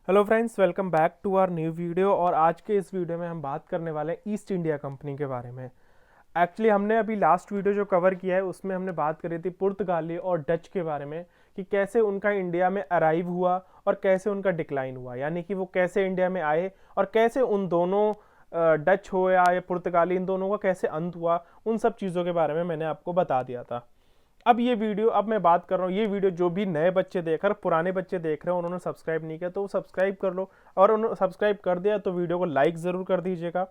Hello friends, welcome back to our new video. और आज के इस वीडियो में हम बात करने वाले हैं ईस्ट इंडिया कंपनी के बारे में। एक्चुअली हमने अभी लास्ट वीडियो जो कवर किया है उसमें हमने बात करी थी पुर्तगाली और डच के बारे में कि कैसे उनका इंडिया में अराइव हुआ और कैसे उनका डिक्लाइन हुआ, यानी कि वो कैसे इंडिया में आए और कैसे उन दोनों डच हो या पुर्तगाली, इन दोनों का कैसे अंत हुआ, उन सब चीज़ों के बारे में मैंने आपको बता दिया था। अब मैं बात कर रहा हूँ, ये वीडियो जो भी नए बच्चे देख रहे हैं, पुराने बच्चे देख रहे हैं, उन्होंने सब्सक्राइब नहीं किया तो सब्सक्राइब कर लो, और उन्होंने सब्सक्राइब कर दिया तो वीडियो को लाइक ज़रूर कर दीजिएगा।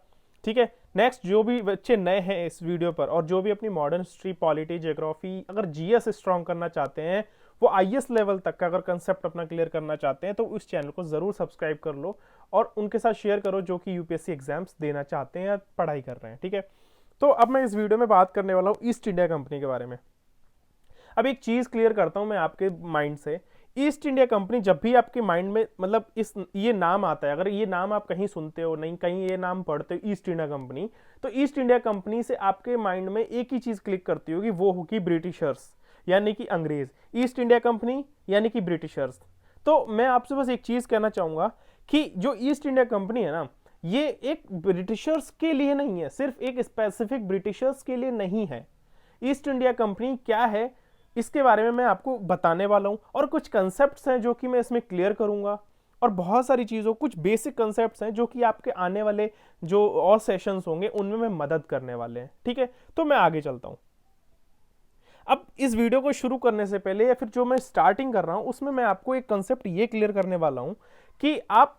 ठीक है। नेक्स्ट, जो भी बच्चे नए हैं इस वीडियो पर और जो भी अपनी मॉडर्न हिस्ट्री, पॉलिटी, ज्योग्राफी, अगर जीएस स्ट्रॉन्ग करना चाहते हैं, वो आईएएस लेवल तक का अगर कंसेप्ट अपना क्लियर करना चाहते हैं, तो उस चैनल को ज़रूर सब्सक्राइब कर लो और उनके साथ शेयर करो जो कि यूपीएससी एग्जाम्स देना चाहते हैं या पढ़ाई कर रहे हैं। ठीक है। तो अब मैं इस वीडियो में बात करने वाला हूँ ईस्ट इंडिया कंपनी के बारे में। अब एक चीज क्लियर करता हूं मैं आपके माइंड से। ईस्ट इंडिया कंपनी जब भी आपके माइंड में, मतलब इस ये नाम आता है, अगर ये नाम आप कहीं सुनते हो, नहीं कहीं ये नाम पढ़ते हो ईस्ट इंडिया कंपनी, तो ईस्ट इंडिया कंपनी से आपके माइंड में एक ही चीज क्लिक करती होगी, वो होगी ब्रिटिशर्स, यानी कि अंग्रेज। ईस्ट इंडिया कंपनी यानी कि ब्रिटिशर्स। तो मैं आपसे बस एक चीज कहना चाहूंगा कि जो ईस्ट इंडिया कंपनी है ना, ये एक ब्रिटिशर्स के लिए नहीं है, सिर्फ एक स्पेसिफिक ब्रिटिशर्स के लिए नहीं है। ईस्ट इंडिया कंपनी क्या है इसके बारे में मैं आपको बताने वाला हूं, और कुछ कंसेप्ट्स हैं जो कि मैं इसमें क्लियर करूंगा, और बहुत सारी चीज़ों, कुछ बेसिक कंसेप्ट्स हैं जो कि आपके आने वाले जो और सेशंस होंगे उनमें मैं मदद करने वाले हैं। ठीक है। तो मैं आगे चलता हूं। अब इस वीडियो को शुरू करने से पहले, या फिर जो मैं स्टार्टिंग कर रहा हूं, उसमें मैं आपको एक कंसेप्ट ये क्लियर करने वाला हूं कि आप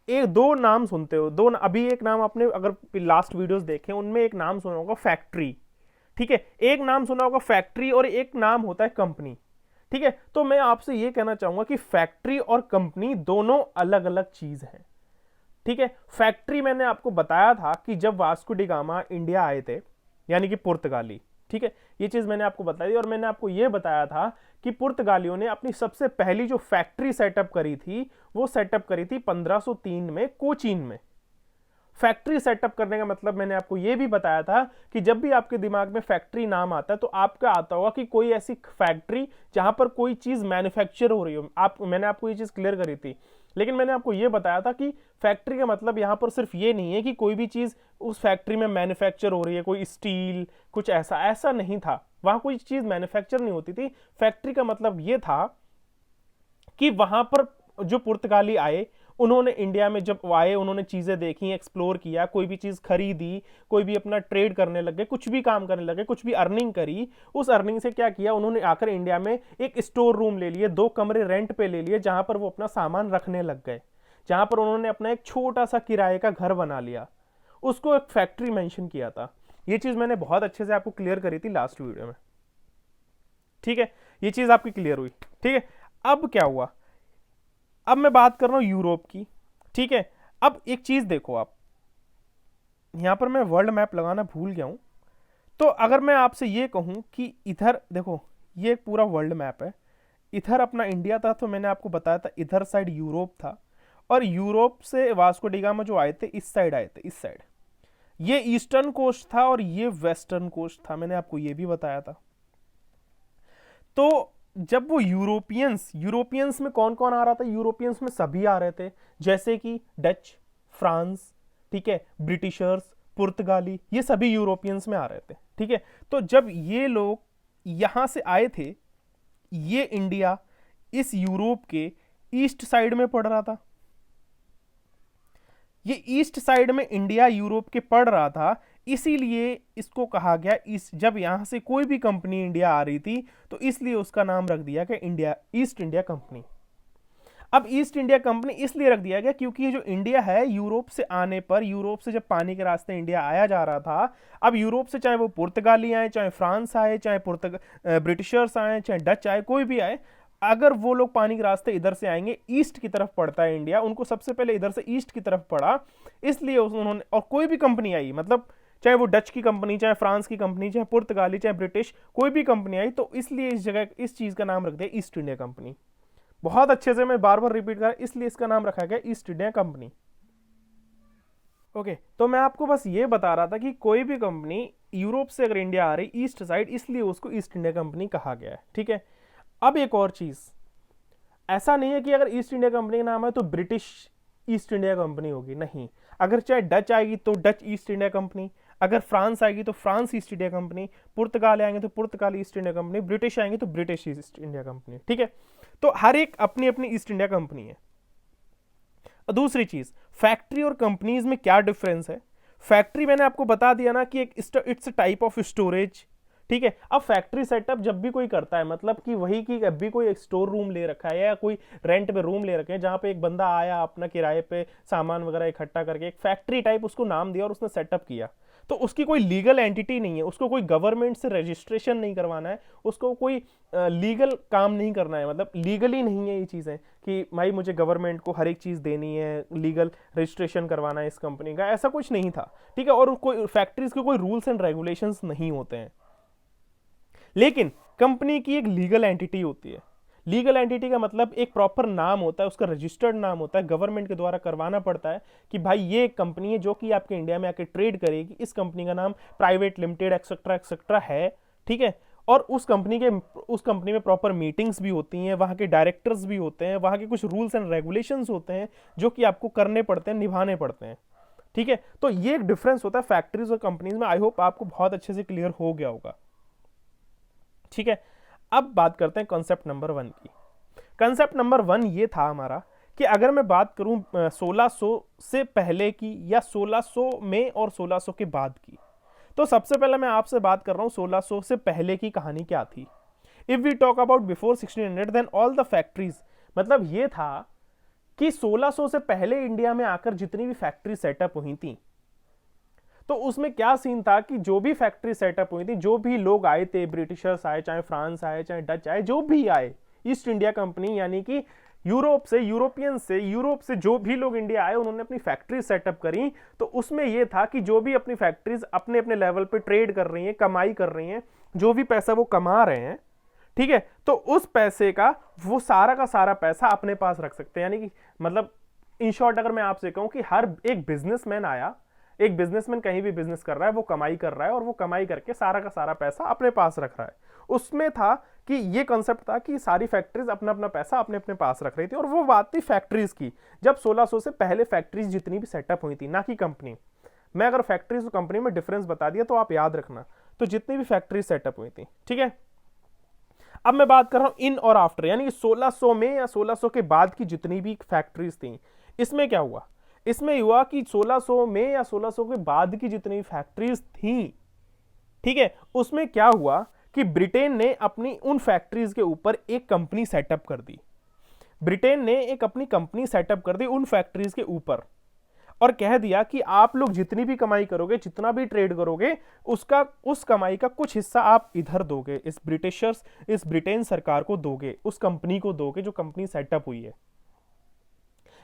एक दो नाम सुनते हो, अभी एक नाम आपने अगर लास्ट वीडियोस देखे उनमें एक नाम सुना होगा, फैक्ट्री। ठीक है। एक नाम सुना होगा फैक्ट्री और एक नाम होता है कंपनी। ठीक है। तो मैं आपसे यह कहना चाहूंगा कि फैक्ट्री और कंपनी दोनों अलग अलग चीज हैं। ठीक है। फैक्ट्री मैंने आपको बताया था कि जब वास्को डी गामा इंडिया आए थे, यानी कि पुर्तगाली। ठीक है। ये चीज मैंने आपको बताई, और मैंने आपको यह बताया था कि पुर्तगालियों ने अपनी सबसे पहली जो फैक्ट्री सेटअप करी थी, वो सेटअप करी थी 1503 में कोचीन में। फैक्ट्री सेटअप करने का मतलब मैंने आपको यह भी बताया था कि जब भी आपके दिमाग में फैक्ट्री नाम आता है तो आपका आता होगा कि कोई ऐसी फैक्ट्री जहां पर कोई चीज मैन्युफैक्चर हो रही हो। मैंने आपको ये चीज क्लियर करी थी, लेकिन मैंने आपको यह बताया था कि फैक्ट्री का मतलब यहां पर सिर्फ ये नहीं है कि कोई भी चीज उस फैक्ट्री में मैन्युफैक्चर हो रही है, कोई स्टील कुछ ऐसा नहीं था, वहां कोई चीज मैन्युफैक्चर नहीं होती थी। फैक्ट्री का मतलब यह था कि वहां पर जो पुर्तगाली आए, उन्होंने इंडिया में जब आए, उन्होंने चीजें देखी, एक्सप्लोर किया, कोई भी चीज खरीदी, कोई भी अपना ट्रेड करने लगे, कुछ भी काम करने लगे, कुछ भी अर्निंग करी, उस अर्निंग से क्या किया, उन्होंने आकर इंडिया में एक स्टोर रूम ले लिए, 2 कमरे रेंट पे ले लिए, जहां पर वो अपना सामान रखने लग गए, जहां पर उन्होंने अपना एक छोटा सा किराए का घर बना लिया, उसको एक फैक्ट्री मेंशन किया था। ये चीज मैंने बहुत अच्छे से आपको क्लियर करी थी लास्ट वीडियो में। ठीक है। ये चीज आपकी क्लियर हुई। ठीक है। अब क्या हुआ, अब मैं बात कर रहा हूं यूरोप की। ठीक है। अब एक चीज देखो, आप यहां पर मैं वर्ल्ड मैप लगाना भूल गया हूं, तो अगर मैं आपसे ये कहूं कि इधर देखो, ये एक पूरा वर्ल्ड मैप है, इधर अपना इंडिया था, तो मैंने आपको बताया था इधर साइड यूरोप था, और यूरोप से वास्को डी गामा जो आए थे इस साइड आए थे, इस साइड ये ईस्टर्न कोस्ट था और ये वेस्टर्न कोस्ट था, मैंने आपको ये भी बताया था। तो जब वो यूरोपियंस में कौन कौन आ रहा था, यूरोपियंस में सभी आ रहे थे, जैसे कि डच, फ्रांस, ठीक है, ब्रिटिशर्स, पुर्तगाली, ये सभी यूरोपियंस में आ रहे थे। ठीक है। तो जब ये लोग यहां से आए थे, ये इंडिया इस यूरोप के ईस्ट साइड में पड़ रहा था, ये ईस्ट साइड में इंडिया यूरोप के पड़ रहा था, इसीलिए इसको कहा गया, इस जब यहां से कोई भी कंपनी इंडिया आ रही थी तो इसलिए उसका नाम रख दिया गया इंडिया, ईस्ट इंडिया कंपनी। अब ईस्ट इंडिया कंपनी इसलिए रख दिया गया क्योंकि ये जो इंडिया है, यूरोप से आने पर, यूरोप से जब पानी के रास्ते इंडिया आया जा रहा था, अब यूरोप से चाहे वो पुर्तगाली आए, चाहे फ्रांस आए, चाहे ब्रिटिशर्स आए, चाहे डच आए, कोई भी आए, अगर वो लोग पानी के रास्ते इधर से आएंगे, ईस्ट की तरफ पड़ता है इंडिया, उनको सबसे पहले इधर से ईस्ट की तरफ पड़ा, इसलिए उन्होंने, और कोई भी कंपनी आई, मतलब चाहे वो डच की कंपनी, चाहे फ्रांस की कंपनी, चाहे पुर्तगाली, चाहे ब्रिटिश, कोई भी कंपनी आई, तो इसलिए इस जगह इस चीज का नाम रख दिया ईस्ट इंडिया कंपनी। बहुत अच्छे से मैं बार बार रिपीट कर, इसलिए इसका नाम रखा गया ईस्ट इंडिया कंपनी। ओके। तो मैं आपको बस ये बता रहा था कि कोई भी कंपनी यूरोप से अगर इंडिया आ रही ईस्ट साइड, इसलिए उसको ईस्ट इंडिया कंपनी कहा गया है। ठीक है। अब एक और चीज, ऐसा नहीं है कि अगर ईस्ट इंडिया कंपनी का नाम है तो ब्रिटिश ईस्ट इंडिया कंपनी होगी, नहीं। अगर चाहे डच आएगी तो डच ईस्ट इंडिया कंपनी, अगर फ्रांस आएगी तो फ्रांस ईस्ट इंडिया कंपनी, पुर्तगाल आएंगे तो पुर्तगाल ईस्ट इंडिया कंपनी, ब्रिटिश आएंगे तो ब्रिटिश ईस्ट इंडिया कंपनी, ठीक है। तो हर एक अपनी अपनी ईस्ट इंडिया कंपनी है। दूसरी चीज, फैक्ट्री और कंपनीज में क्या डिफरेंस है। फैक्ट्री मैंने आपको बता दिया ना कि एक इट्स टाइप ऑफ स्टोरेज, ठीक है। अब फैक्ट्री सेटअप जब भी कोई करता है, मतलब कि वही कि अभी कोई एक स्टोर रूम ले रखा है या कोई रेंट पे रूम ले रखे हैं जहां पे एक बंदा आया अपना किराए पे सामान वगैरह इकट्ठा करके, एक फैक्ट्री टाइप उसको नाम दिया और उसने सेटअप किया, तो उसकी कोई लीगल एंटिटी नहीं है, उसको कोई गवर्नमेंट से रजिस्ट्रेशन नहीं करवाना है, उसको कोई लीगल काम नहीं करना है, मतलब लीगली नहीं है ये चीज़ें कि भाई मुझे गवर्नमेंट को हर एक चीज़ देनी है, लीगल रजिस्ट्रेशन करवाना है इस कंपनी का, ऐसा कुछ नहीं था, ठीक है। और कोई फैक्ट्रीज के कोई रूल्स एंड रेगुलेशंस नहीं होते हैं। लेकिन कंपनी की एक लीगल एंटिटी होती है। लीगल एंटिटी का मतलब एक प्रॉपर नाम होता है, उसका रजिस्टर्ड नाम होता है, गवर्नमेंट के द्वारा करवाना पड़ता है कि भाई ये एक कंपनी है जो कि आपके इंडिया में आके ट्रेड करेगी, इस कंपनी का नाम प्राइवेट लिमिटेड एक्सेट्रा एक्सेट्रा है, ठीक है। और उस कंपनी में प्रॉपर मीटिंग्स भी होती हैं, वहाँ के डायरेक्टर्स भी होते हैं, वहाँ के कुछ रूल्स एंड रेगुलेशंस होते हैं जो कि आपको करने पड़ते हैं, निभाने पड़ते हैं, ठीक है। तो ये एक डिफरेंस होता है फैक्ट्रीज और कंपनीज में। आई होप आपको बहुत अच्छे से क्लियर हो गया होगा, ठीक है। अब बात करते हैं कॉन्सेप्ट नंबर 1 की। कॉन्सेप्ट नंबर 1 ये था हमारा कि अगर मैं बात करूं 1600 से पहले की या 1600 में और 1600 के बाद की, तो सबसे पहले मैं आपसे बात कर रहा हूं 1600 से पहले की कहानी क्या थी। If we talk about before 1600 then all the factories, मतलब ये था कि 1600 से पहले इंडिया में आकर जितनी भी फैक्ट्री सेटअप हुई थी, तो उसमें क्या सीन था कि जो भी फैक्ट्री सेटअप हुई थी, जो भी लोग आए थे, ब्रिटिशर्स आए, चाहे फ्रांस आए, चाहे डच आए, जो भी आए, ईस्ट इंडिया कंपनी यानी कि यूरोप से जो भी लोग इंडिया आए उन्होंने अपनी फैक्ट्री सेटअप करी। तो उसमें यह था कि जो भी अपनी फैक्ट्रीज अपने अपने लेवल पे ट्रेड कर रही हैं, कमाई कर रही हैं, जो भी पैसा वो कमा रहे हैं, ठीक है, तो उस पैसे का वो सारा का सारा पैसा अपने पास रख सकते हैं। यानी कि मतलब इन शॉर्ट अगर मैं आपसे कहूं कि हर एक बिजनेसमैन आया, एक बिजनेसमैन कहीं भी बिजनेस कर रहा है, वो कमाई कर रहा है और वो कमाई करके सारा का सारा पैसा अपने पास रख रहा है। उसमें था कि ये कॉन्सेप्ट था कि सारी फैक्ट्रीज अपना अपना पैसा अपने अपने पास रख रही थी। और वो बात थी फैक्ट्रीज की, जब 1600 से पहले फैक्ट्रीज जितनी भी सेटअप हुई थी, ना कि कंपनी। मैं अगर फैक्ट्रीज और कंपनी में डिफरेंस बता दिया तो आप याद रखना, तो जितनी भी फैक्ट्रीज सेटअप हुई थी, ठीक है। अब मैं बात कर रहा हूं इन और आफ्टर, यानी कि 1600 में या 1600 के बाद की जितनी भी फैक्ट्रीज थी, इसमें क्या हुआ। इसमें हुआ कि 1600 में या 1600 के बाद की जितनी फैक्ट्रीज थी, ठीक है, उसमें क्या हुआ कि ब्रिटेन ने अपनी उन फैक्ट्रीज के ऊपर एक कंपनी सेटअप कर दी। ब्रिटेन ने एक अपनी कंपनी सेटअप कर दी उन फैक्ट्रीज के ऊपर और कह दिया कि आप लोग जितनी भी कमाई करोगे, जितना भी ट्रेड करोगे, उस कमाई का कुछ हिस्सा आप इधर दोगे, इस ब्रिटेन सरकार को दोगे, उस कंपनी को दोगे जो कंपनी सेटअप हुई है।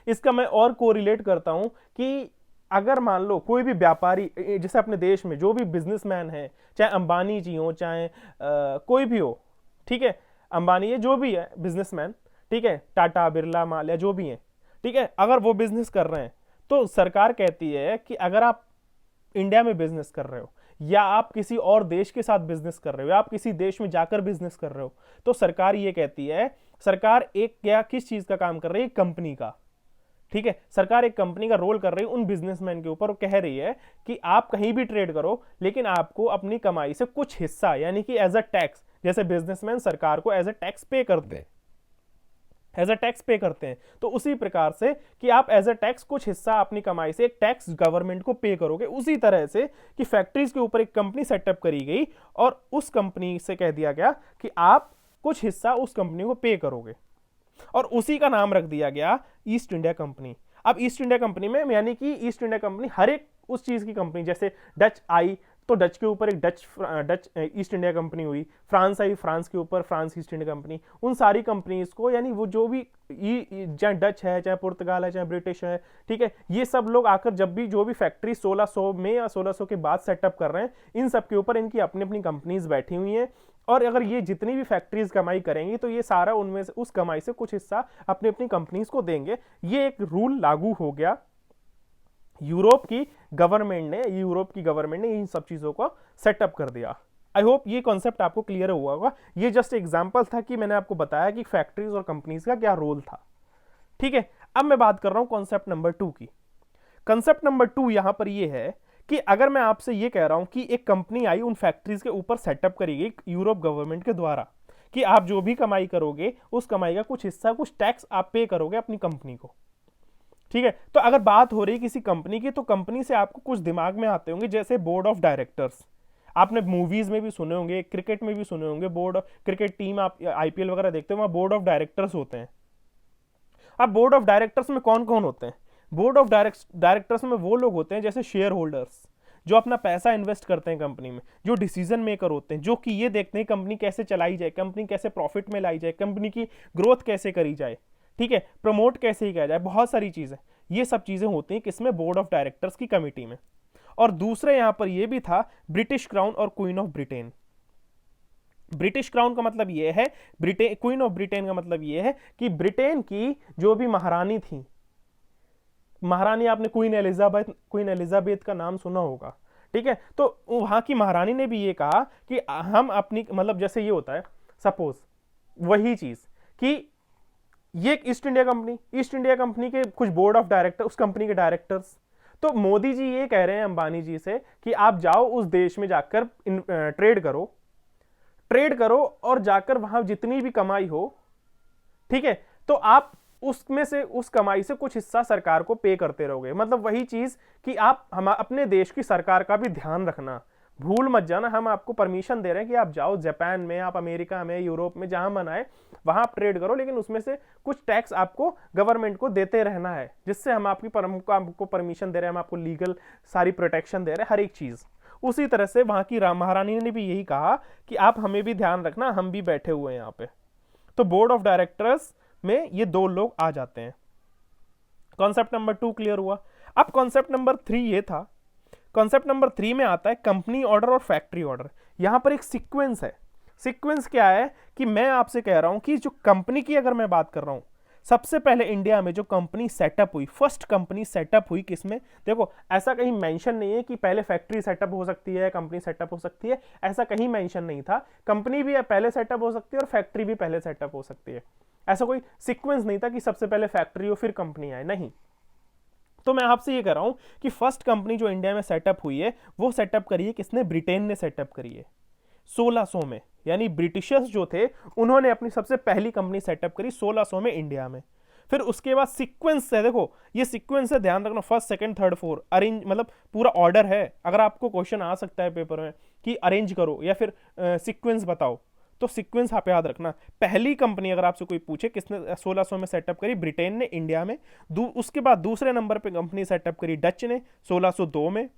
इसका मैं और कोरिलेट करता हूं कि अगर मान लो कोई भी व्यापारी, जैसे अपने देश में जो भी बिजनेसमैन है, चाहे अंबानी जी हो, चाहे कोई भी हो, ठीक है, अंबानी है, जो भी है बिजनेसमैन, ठीक है, टाटा, बिरला, माल्या, जो भी है, ठीक है, अगर वो बिजनेस कर रहे हैं तो सरकार कहती है कि अगर आप इंडिया में बिजनेस कर रहे हो या आप किसी और देश के साथ बिजनेस कर रहे हो या आप किसी देश में जाकर बिजनेस कर रहे हो, तो सरकार ये कहती है, सरकार एक क्या किस चीज का काम कर रही है, कंपनी का, ठीक है। सरकार एक कंपनी का रोल कर रही है उन बिजनेसमैन के ऊपर, कह रही है कि आप कहीं भी ट्रेड करो लेकिन आपको अपनी कमाई से कुछ हिस्सा, यानी कि एज अ टैक्स, जैसे बिजनेसमैन सरकार को एज अ टैक्स पे करते हैं, तो उसी प्रकार से कि आप एज अ टैक्स कुछ हिस्सा अपनी कमाई से एक टैक्स गवर्नमेंट को पे करोगे। उसी तरह से कि फैक्ट्रीज के ऊपर एक कंपनी सेटअप करी गई और उस कंपनी से कह दिया गया कि आप कुछ हिस्सा उस कंपनी को पे करोगे और उसी का नाम रख दिया गया ईस्ट इंडिया कंपनी। अब ईस्ट इंडिया कंपनी में यानी कि ईस्ट इंडिया कंपनी हर एक उस चीज की कंपनी, जैसे डच आई तो डच के ऊपर एक डच ईस्ट इंडिया कंपनी हुई, फ्रांस आई, फ्रांस के ऊपर फ्रांस ईस्ट इंडिया कंपनी, उन सारी कंपनीज को, यानी वो जो भी चाहे डच है, चाहे पुर्तगाल है, चाहे ब्रिटिश है, ठीक है, ये सब लोग आकर जब भी जो भी फैक्ट्री 1600 में या 1600 के बाद सेटअप कर रहे हैं, इन सब के ऊपर इनकी अपनी अपनी कंपनीज बैठी हुई हैं। और अगर ये जितनी भी फैक्ट्रीज कमाई करेंगी तो ये सारा उनमें से उस कमाई से कुछ हिस्सा अपनी अपनी कंपनीज को देंगे। ये एक रूल लागू हो गया। यूरोप की गवर्नमेंट ने इन सब चीजों को सेटअप कर दिया, आई होप ये कॉन्सेप्ट आपको क्लियर हुआ होगा। ये जस्ट एग्जाम्पल था कि मैंने आपको बताया कि फैक्ट्रीज और कंपनीज का क्या रोल था। ठीक है, अब मैं बात कर रहा हूं कॉन्सेप्ट नंबर 2 की। कंसेप्ट नंबर 2 यहां पर ये है कि अगर मैं आपसे ये कह रहा हूं कि एक कंपनी आई उन फैक्ट्रीज के ऊपर सेटअप करेगी यूरोप गवर्नमेंट के द्वारा, कि आप जो भी कमाई करोगे उस कमाई का कुछ हिस्सा, कुछ टैक्स आप पे करोगे अपनी कंपनी को। ठीक है, तो अगर बात हो रही किसी कंपनी की, तो कंपनी से आपको कुछ दिमाग में आते होंगे, जैसे बोर्ड ऑफ डायरेक्टर्स। आपने मूवीज में भी सुने होंगे, क्रिकेट में भी सुने होंगे, बोर्ड ऑफ क्रिकेट टीम, आप आईपीएल वगैरह देखते हो, वहां बोर्ड ऑफ डायरेक्टर्स होते हैं। अब बोर्ड ऑफ डायरेक्टर्स में कौन कौन होते हैं? बोर्ड ऑफ डायरेक्टर्स में वो लोग होते हैं जैसे शेयर होल्डर्स, जो अपना पैसा इन्वेस्ट करते हैं कंपनी में, जो डिसीजन मेकर होते हैं, जो कि ये देखते हैं कंपनी कैसे चलाई जाए, कंपनी कैसे प्रॉफिट में लाई जाए, कंपनी की ग्रोथ कैसे करी जाए, ठीक है, प्रमोट कैसे किया जाए, बहुत सारी चीजें, ये सब चीजें होती हैं किसमें? बोर्ड ऑफ डायरेक्टर्स की कमिटी में। और दूसरे यहां पर यह भी था ब्रिटिश क्राउन और queen of Britain. British crown का मतलब यह है, ब्रिटेन, क्वीन ऑफ ब्रिटेन का मतलब यह है कि ब्रिटेन की जो भी महारानी थी, महारानी, आपने क्वीन एलिजाबेथ का नाम सुना होगा, ठीक है, तो वहां की महारानी ने भी ये कहा कि हम अपनी, मतलब जैसे ये होता है सपोज, वही चीज कि ये ईस्ट इंडिया कंपनी के कुछ बोर्ड ऑफ डायरेक्टर, उस कंपनी के डायरेक्टर्स, तो मोदी जी ये कह रहे हैं अंबानी जी से कि आप जाओ उस देश में जाकर ट्रेड करो और जाकर वहां जितनी भी कमाई हो, ठीक है, तो आप उसमें से, उस कमाई से कुछ हिस्सा सरकार को पे करते रहोगे। मतलब वही चीज कि आप हम अपने देश की सरकार का भी ध्यान रखना, भूल मत जाना, हम आपको परमिशन दे रहे हैं कि आप जाओ जापान में, आप अमेरिका में, यूरोप में, जहां मन आए वहां आप ट्रेड करो, लेकिन उसमें से कुछ टैक्स आपको गवर्नमेंट को देते रहना है, जिससे हम आपको परमिशन दे रहे हैं, हम आपको लीगल सारी प्रोटेक्शन दे रहे हैं, हर एक चीज। उसी तरह से वहां की महारानी ने भी यही कहा कि आप हमें भी ध्यान रखना, हम भी बैठे हुए हैं यहाँ पे। तो बोर्ड ऑफ डायरेक्टर्स में ये दो लोग आ जाते हैं। कॉन्सेप्ट नंबर 2 क्लियर हुआ। अब कॉन्सेप्ट नंबर 3 ये था, कॉन्सेप्ट नंबर 3 में आता है कंपनी ऑर्डर और फैक्ट्री ऑर्डर। यहां पर एक सीक्वेंस है। सीक्वेंस क्या है कि मैं आपसे कह रहा हूं कि जो कंपनी की अगर मैं बात कर रहा हूं, सबसे पहले इंडिया में जो कंपनी सेटअप हुई, फर्स्ट कंपनी सेटअप हुई किसमें? देखो, ऐसा कहीं मेंशन नहीं है कि पहले फैक्ट्री सेटअप हो सकती है, कंपनी सेटअप हो सकती है, ऐसा कहीं मेंशन नहीं था। कंपनी भी पहले सेटअप हो सकती है और फैक्ट्री भी पहले सेटअप हो सकती है। ऐसा कोई सीक्वेंस नहीं था कि सबसे पहले फैक्ट्री हो फिर कंपनी आए, नहीं। तो मैं आपसे ये कह रहा हूं कि फर्स्ट कंपनी जो इंडिया में सेटअप हुई है, वो सेटअप करी है किसने? ब्रिटेन ने सेटअप करी है 1600 में। यानी ब्रिटिशर्स जो थे उन्होंने अपनी सबसे पहली कंपनी सेटअप करी 1600 में इंडिया में। फिर उसके बाद सीक्वेंस है, देखो ये सीक्वेंस है, ध्यान रखना, first second third fourth arrange, मतलब पूरा ऑर्डर है। अगर आपको क्वेश्चन आ सकता है पेपर में कि अरेंज करो या फिर सीक्वेंस बताओ, तो सीक्वेंस आप याद रखना। पहली कंपनी अगर आपसे कोई पूछे किसने 1600 में सेटअप करी, ब्रिटेन ने इंडिया में। उसके बाद दूसरे नंबर पे कंपनी सेटअप करी डच ने 1602 में।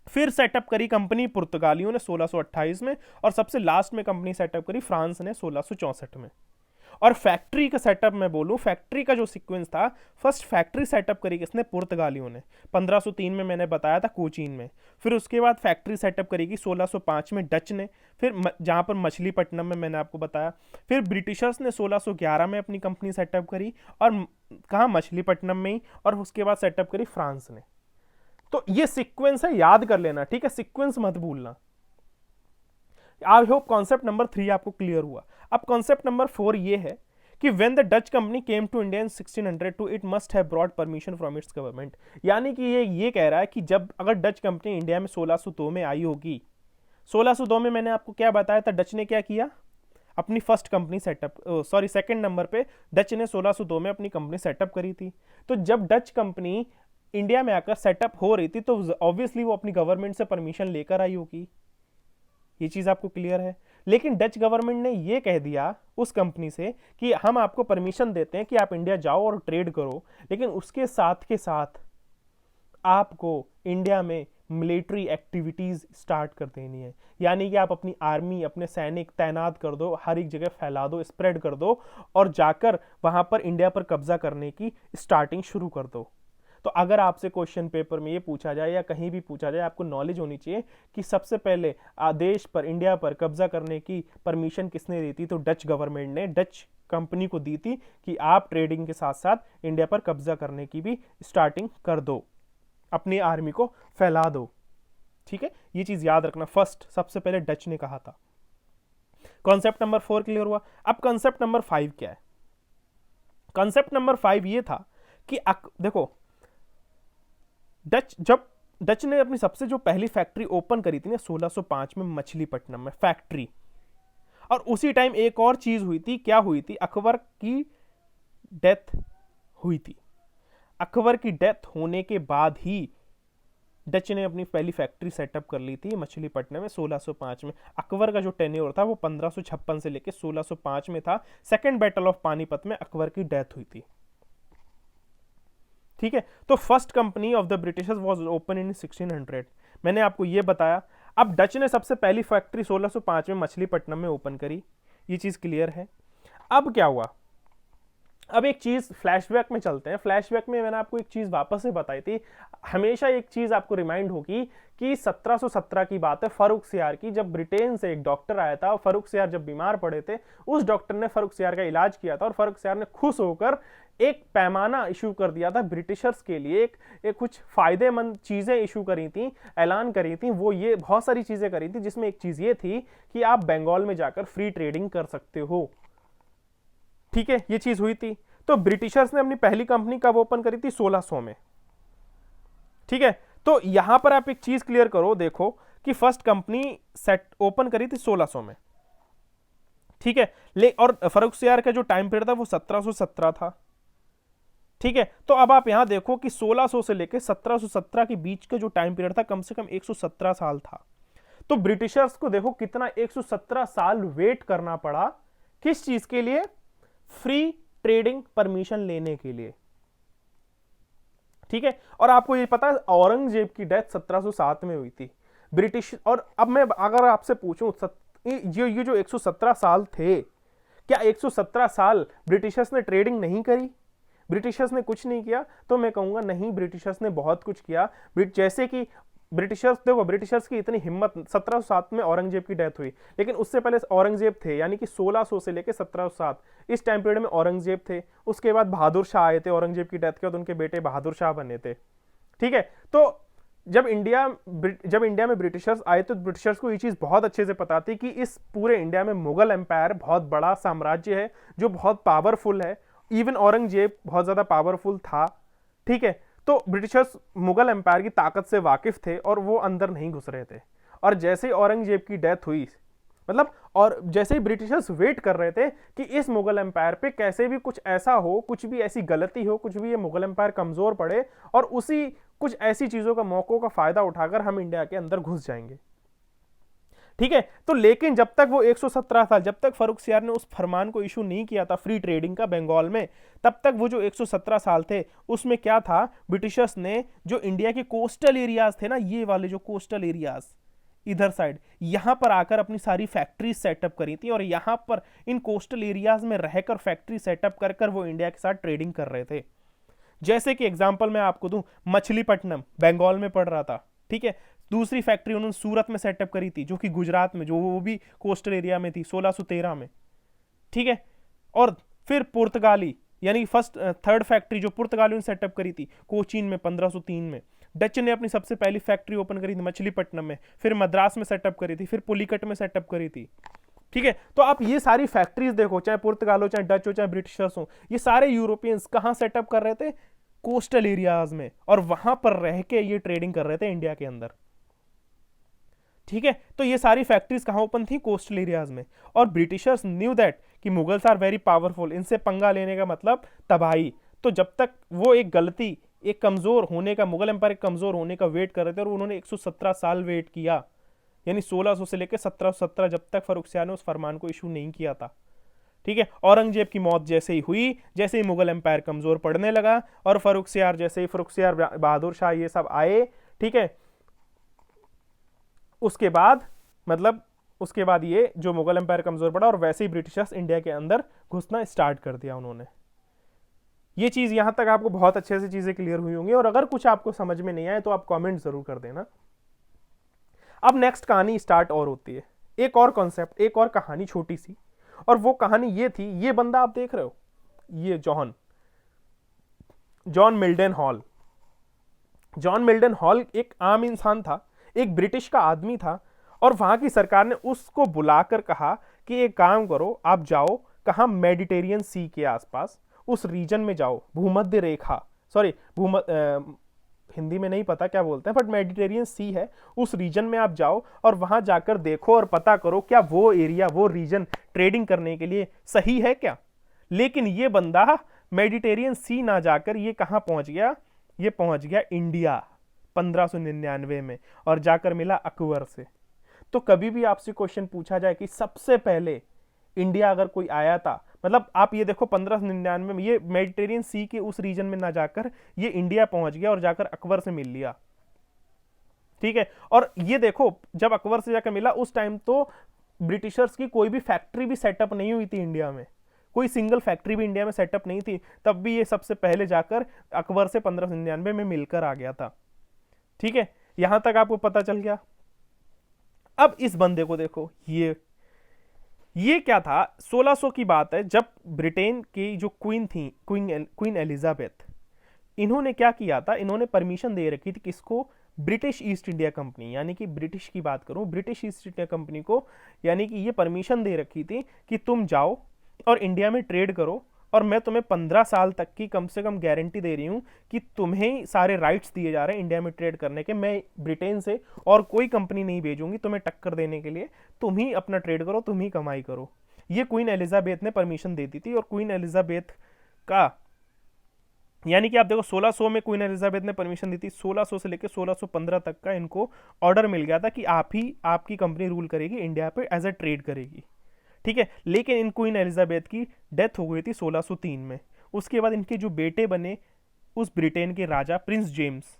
फिर सेटअप करी कंपनी पुर्तगालियों ने 1628 में, और सबसे लास्ट में कंपनी सेटअप करी फ्रांस ने 1664 में। और फैक्ट्री का सेटअप मैं बोलूं, फैक्ट्री का जो सीक्वेंस था, फर्स्ट फैक्ट्री सेटअप करी किसने? पुर्तगालियों ने 1503 में, मैंने बताया था कोचीन में। फिर उसके बाद फैक्ट्री सेटअप करेगी 1605 में डच ने, फिर जहां पर मछलीपट्टनम में मैंने आपको बताया। फिर ब्रिटिशर्स ने 1611 में अपनी कंपनी सेटअप करी, और कहाँ? मछलीपट्टनम में ही। और उसके बाद सेटअप करी फ्रांस ने। तो ये सीक्वेंस है, याद कर लेना, ठीक है, सीक्वेंस मत भूलना। आई होप कॉन्सेप्ट नंबर 3 आपको क्लियर हुआ। अब कॉन्सेप्ट नंबर 4 ये है कि when the Dutch company came to India in 1602 it must have brought permission from its government. यानी कि ये कह रहा है कि जब अगर डच कंपनी इंडिया में 1602 में आई होगी, 1602 में मैंने आपको क्या बताया था, डच ने क्या किया? अपनी first company setup, sorry second number पे डच ने 1602 में अपनी कंपनी सेटअप करी थी। तो जब डच कंपनी इंडिया में आकर सेटअप हो रही थी, तो ऑब्वियसली वो अपनी गवर्नमेंट से परमिशन लेकर आई होगी। ये चीज आपको क्लियर है। लेकिन डच गवर्नमेंट ने ये कह दिया उस कंपनी से कि हम आपको परमिशन देते हैं कि आप इंडिया जाओ और ट्रेड करो, लेकिन उसके साथ के साथ आपको इंडिया में मिलिट्री एक्टिविटीज स्टार्ट कर देनी है। यानी कि आप अपनी आर्मी, अपने सैनिक तैनात कर दो, हर एक जगह फैला दो, स्प्रेड कर दो, और जाकर वहां पर इंडिया पर कब्जा करने की स्टार्टिंग शुरू कर दो। तो अगर आपसे क्वेश्चन पेपर में ये पूछा जाए या कहीं भी पूछा जाए, आपको नॉलेज होनी चाहिए कि सबसे पहले आदेश पर, इंडिया पर कब्जा करने की परमिशन किसने दी थी? तो डच गवर्नमेंट ने डच कंपनी को दी थी कि आप ट्रेडिंग के साथ साथ इंडिया पर कब्जा करने की भी स्टार्टिंग कर दो, अपनी आर्मी को फैला दो। ठीक है, ये चीज याद रखना, फर्स्ट सबसे पहले डच ने कहा था। कॉन्सेप्ट नंबर 4 क्लियर हुआ। अब कॉन्सेप्ट नंबर 5 क्या है? कॉन्सेप्ट नंबर 5 ये था कि देखो, जब डच ने अपनी सबसे जो पहली फैक्ट्री ओपन करी थी ना 1605 में मछलीपट्टनम में फैक्ट्री, और उसी टाइम एक और चीज हुई थी। क्या हुई थी? अकबर की डेथ हुई थी। अकबर की डेथ होने के बाद ही डच ने अपनी पहली फैक्ट्री सेटअप कर ली थी मछलीपट्टनम में 1605 में। अकबर का जो टेन्योर था वो 1556 से लेकर 1605 में था। सेकेंड बैटल ऑफ पानीपत में अकबर की डेथ हुई थी। ठीक है, तो first company of the Britishers was open in 1600। मैंने आपको ये बताया। अब डच ने सबसे पहली फैक्ट्री 1605 में मछलीपट्टनम में ओपन करी, ये चीज क्लियर है। अब क्या हुआ? अब एक चीज फ्लैशबैक में चलते हैं। फ्लैशबैक में मैंने आपको एक चीज वापस से बताई थी। हमेशा एक चीज आपको रिमाइंड होगी कि 1717 की बात है, फर्रुख सियार की, जब ब्रिटेन से एक डॉक्टर आया था। फर्रुख सियार जब बीमार पड़े थे, उस डॉक्टर ने फर्रुख सियार का इलाज किया था और फर्रुख सियार ने खुश होकर एक पैमाना इशू कर दिया था ब्रिटिशर्स के लिए। एक कुछ फायदेमंद चीजें इशू करी थी, ऐलान करी थी। वो ये बहुत सारी चीजें करी थी, जिसमें एक चीज ये थी कि आप बंगाल में जाकर फ्री ट्रेडिंग कर सकते हो। ठीक है, ये चीज हुई थी। तो ब्रिटिशर्स ने अपनी पहली कंपनी कब ओपन करी थी? 1600 में। ठीक है, तो यहां पर आप एक चीज क्लियर करो, देखो कि फर्स्ट कंपनी सेट ओपन करी थी 1600 में। ठीक है, और फर्रुख सियार का जो टाइम पीरियड था वो 1717 था। ठीक है, तो अब आप यहां देखो कि 1600 से लेकर 1717 के बीच का जो टाइम पीरियड था कम से कम 117 साल था। तो ब्रिटिशर्स को देखो कितना 117 साल वेट करना पड़ा, किस चीज के लिए? फ्री ट्रेडिंग परमिशन लेने के लिए। ठीक है, और आपको ये पता है औरंगजेब की डेथ 1707 में हुई थी ब्रिटिश। और अब मैं अगर आपसे पूछूं ये जो 117 साल थे, क्या 117 साल ब्रिटिशर्स ने ट्रेडिंग नहीं करी? ब्रिटिशर्स ने कुछ नहीं किया? तो मैं कहूंगा नहीं, ब्रिटिशर्स ने बहुत कुछ किया। जैसे कि ब्रिटिशर्स, देखो ब्रिटिशर्स की इतनी हिम्मत, 1707 में औरंगजेब की डेथ हुई, लेकिन उससे पहले औरंगजेब थे, यानी कि 1600 से लेकर 1707 इस टाइम पीरियड में औरंगजेब थे। उसके बाद बहादुर शाह आए थे, औरंगजेब की डेथ के बाद उनके बेटे बहादुर शाह बने थे। ठीक है, तो जब इंडिया में ब्रिटिशर्स आए तो ब्रिटिशर्स को ये चीज बहुत अच्छे से पता थी कि इस पूरे इंडिया में मुगल एम्पायर बहुत बड़ा साम्राज्य है जो बहुत पावरफुल है। इवन औरंगजेब बहुत ज्यादा पावरफुल था। ठीक है, तो ब्रिटिशर्स मुगल एम्पायर की ताकत से वाकिफ थे और वो अंदर नहीं घुस रहे थे। और जैसे ही औरंगजेब की डेथ हुई, मतलब और जैसे ही ब्रिटिशर्स वेट कर रहे थे कि इस मुगल एम्पायर पे कैसे भी कुछ ऐसा हो, कुछ भी ऐसी गलती हो, कुछ भी ये मुगल एम्पायर कमजोर पड़े और उसी कुछ ऐसी चीजों का, मौकों का फायदा उठाकर हम इंडिया के अंदर घुस जाएंगे। ठीक है, तो लेकिन जब तक वो 117 साल, जब तक फर्रुख सियार ने उस फरमान को इशू नहीं किया था फ्री ट्रेडिंग का बंगाल में, तब तक वो जो 117 साल थे उसमें क्या था? ब्रिटिशर्स ने जो इंडिया के कोस्टल एरियाज थे ना, ये वाले जो कोस्टल एरियाज इधर साइड, यहां पर आकर अपनी सारी फैक्ट्री सेटअप करी थी और यहां पर इन कोस्टल एरियाज में रहकर फैक्ट्री सेटअप कर कर वो इंडिया के साथ ट्रेडिंग कर रहे थे। जैसे कि एग्जांपल मैं आपको दूं, मछलीपट्टनम बंगाल में पड़ रहा था। ठीक है, दूसरी फैक्ट्री उन्होंने सूरत में सेटअप करी थी जो कि गुजरात में, जो वो भी कोस्टल एरिया में थी 1613 में। ठीक है, और फिर पुर्तगाली यानी थर्ड फैक्ट्री जो पुर्तगालियों ने सेटअप करी थी कोचीन में 1503 में। डच ने अपनी सबसे पहली फैक्ट्री ओपन करी थी मछलीपट्टनम में, फिर मद्रास में सेटअप करी थी, फिर पुलिकट में सेटअप करी थी। ठीक है, तो आप ये सारी फैक्ट्रीज देखो, चाहे पुर्तगाल हो, चाहे डच हो, चाहे ब्रिटिशर्स हो, ये सारे यूरोपियंस कहां सेटअप कर रहे थे? कोस्टल एरियाज में, और वहां पर रह के ये ट्रेडिंग कर रहे थे इंडिया के अंदर। ठीक है, तो ये सारी फैक्ट्रीज कहां ओपन थी? कोस्टल एरियाज में। और ब्रिटिशर्स न्यू दैट कि मुगल्स आर वेरी पावरफुल, इनसे पंगा लेने का मतलब तबाही। तो जब तक वो एक गलती, एक कमजोर होने का, मुगल एम्पायर कमजोर होने का वेट कर रहे थे, और उन्होंने 117 साल वेट किया, यानी 1600 से लेकर 1717, जब तक फर्रुख सियार ने उस फरमान को इशू नहीं किया था। ठीक है, औरंगजेब की मौत जैसे ही हुई, जैसे ही मुगल एम्पायर कमजोर पड़ने लगा, और फर्रुख सियार बहादुर शाह ये सब आए, ठीक है, उसके बाद ये जो मुगल एम्पायर कमजोर पड़ा और वैसे ही ब्रिटिशर्स इंडिया के अंदर घुसना स्टार्ट कर दिया उन्होंने। ये चीज यहां तक आपको बहुत अच्छे से चीजें क्लियर हुई होंगी, और अगर कुछ आपको समझ में नहीं आए तो आप कमेंट जरूर कर देना। अब नेक्स्ट कहानी स्टार्ट और होती है, एक और कॉन्सेप्ट, एक और कहानी छोटी सी, और वो कहानी ये थी, ये बंदा आप देख रहे हो, ये जॉन मिल्डन हॉल। जॉन मिल्डन हॉल एक आम इंसान था, एक ब्रिटिश का आदमी था और वहां की सरकार ने उसको बुलाकर कहा कि एक काम करो, आप जाओ कहाँ, मेडिटेरियन सी के आसपास उस रीजन में जाओ, भूमध्य रेखा, सॉरी हिंदी में नहीं पता क्या बोलते हैं, बट मेडिटेरियन सी है, उस रीजन में आप जाओ और वहां जाकर देखो और पता करो क्या वो एरिया, वो रीजन ट्रेडिंग करने के लिए सही है क्या। लेकिन ये बंदा मेडिटेरियन सी ना जाकर ये कहां पहुंच गया, ये पहुंच गया इंडिया 1599 में, और जाकर मिला अकबर से। तो कभी भी आपसे क्वेश्चन पूछा जाए कि सबसे पहले इंडिया अगर कोई आया था, मतलब आप ये देखो 1599 में ये मेडिटेरियन सी के उस रीजन में ना जाकर ये इंडिया पहुंच गया और जाकर अकबर से मिल लिया, ठीक है। और ये देखो जब अकबर से जाकर मिला उस टाइम तो ब्रिटिशर्स की कोई भी फैक्ट्री भी सेटअप नहीं हुई थी इंडिया में, कोई सिंगल फैक्ट्री भी इंडिया में सेटअप नहीं थी, तब भी ये सबसे पहले जाकर अकबर से 1599 में मिलकर आ गया था, ठीक है। यहां तक आपको पता चल गया। अब इस बंदे को देखो, ये क्या था, 1600 की बात है जब ब्रिटेन की जो क्वीन थी, क्वीन एलिजाबेथ, इन्होंने क्या किया था, इन्होंने परमिशन दे रखी थी किसको, ब्रिटिश ईस्ट इंडिया कंपनी, यानी कि ब्रिटिश की बात करूं, ब्रिटिश ईस्ट इंडिया कंपनी को, यानी कि ये परमिशन दे रखी थी कि तुम जाओ और इंडिया में ट्रेड करो, और मैं तुम्हें 15 साल तक की कम से कम गारंटी दे रही हूं कि तुम्हें सारे राइट्स दिए जा रहे हैं इंडिया में ट्रेड करने के, मैं ब्रिटेन से और कोई कंपनी नहीं भेजूंगी तुम्हें टक्कर देने के लिए, तुम ही अपना ट्रेड करो, तुम ही कमाई करो। ये क्वीन एलिजाबेथ ने परमिशन दे दी थी। और क्वीन एलिजाबेथ का, यानी कि आप देखो 1600 में क्वीन एलिजाबेथ ने परमिशन दी थी, 1600 से लेकर 1615 तक का इनको ऑर्डर मिल गया था कि आप ही, आपकी कंपनी रूल करेगी इंडिया पे, एज ए ट्रेड करेगी, ठीक है। लेकिन इन क्वीन एलिजाबेथ की डेथ हो गई थी 1603 में। उसके बाद इनके जो बेटे बने उस ब्रिटेन के राजा प्रिंस जेम्स,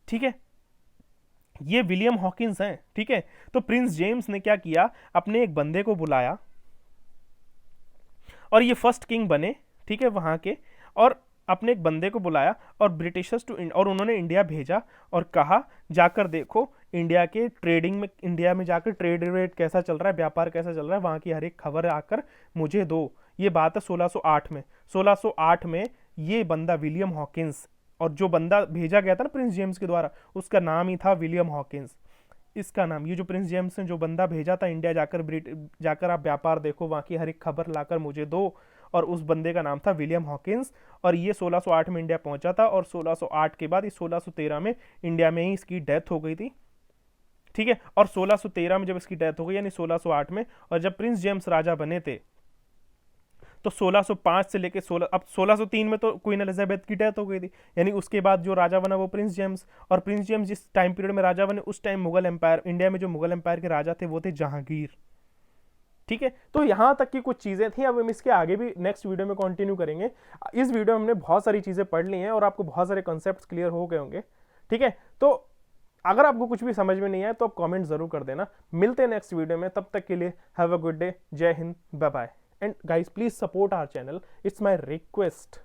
ठीक है, ये विलियम हॉकिंस हैं, ठीक है। तो प्रिंस जेम्स ने क्या किया, अपने एक बंदे को बुलाया और ये फर्स्ट किंग बने, ठीक है, वहां के, और अपने एक बंदे को बुलाया और ब्रिटिशर्स टू, और उन्होंने इंडिया भेजा और कहा जाकर देखो इंडिया के ट्रेडिंग में, इंडिया में जाकर ट्रेड रेट कैसा चल रहा है, व्यापार कैसा चल रहा है, वहां की हर एक खबर आकर मुझे दो। ये बात है 1608 में। 1608 में ये बंदा विलियम हॉकिंस, और जो बंदा भेजा गया था ना प्रिंस जेम्स के द्वारा, उसका नाम ही था विलियम हॉकिंस। इसका नाम, ये जो प्रिंस जेम्स ने जो बंदा भेजा था इंडिया जाकर, जाकर आप व्यापार देखो, वहां की हर एक खबर लाकर मुझे दो, और उस बंदे का नाम था विलियम हॉकिंस। और ये 1608 में इंडिया पहुंचा था, और 1608 के बाद 1613 में इंडिया में ही इसकी डेथ हो गई थी, ठीक है। और 1613 में जब इसकी डेथ हो गई, यानी 1608 में, और जब प्रिंस जेम्स राजा बने थे तो 1605 से लेके 1603 में तो क्वीन एलिजाबेथ की डेथ हो गई थी, यानी उसके बाद जो राजा बना वो प्रिंस जेम्स। और प्रिंस जेम्स जिस टाइम पीरियड में राजा बने, उस टाइम मुगल एम्पायर, इंडिया में जो मुगल एम्पायर के राजा थे वो थे जहांगीर, ठीक है। तो यहां तक की कुछ चीजें थी, अब हम इसके आगे भी नेक्स्ट वीडियो में कंटिन्यू करेंगे। इस वीडियो में हमने बहुत सारी चीजें पढ़ ली हैं और आपको बहुत सारे कॉन्सेप्ट्स क्लियर हो गए होंगे, ठीक है। तो अगर आपको कुछ भी समझ में नहीं आया तो आप कमेंट जरूर कर देना। मिलते हैं नेक्स्ट वीडियो में, तब तक के लिए हैव अ गुड डे, जय Hind, bye bye, and guys please support our channel, it's my request.